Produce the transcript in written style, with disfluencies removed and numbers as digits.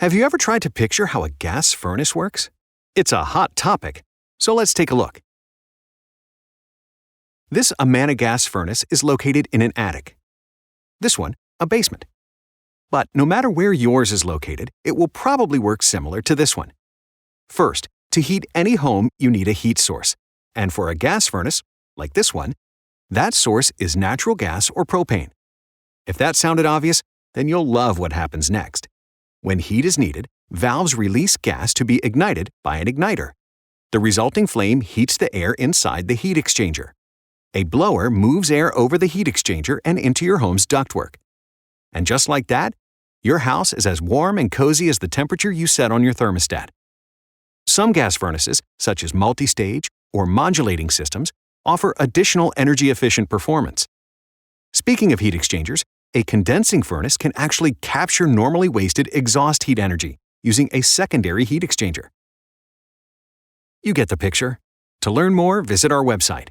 Have you ever tried to picture how a gas furnace works? It's a hot topic, so let's take a look. This Amana gas furnace is located in an attic. This one, a basement. But no matter where yours is located, it will probably work similar to this one. First, to heat any home, you need a heat source. And for a gas furnace, like this one, that source is natural gas or propane. If that sounded obvious, then you'll love what happens next. When heat is needed, valves release gas to be ignited by an igniter. The resulting flame heats the air inside the heat exchanger. A blower moves air over the heat exchanger and into your home's ductwork. And just like that, your house is as warm and cozy as the temperature you set on your thermostat. Some gas furnaces, such as multi-stage or modulating systems, offer additional energy-efficient performance. Speaking of heat exchangers, a condensing furnace can actually capture normally wasted exhaust heat energy using a secondary heat exchanger. You get the picture. To learn more, visit our website.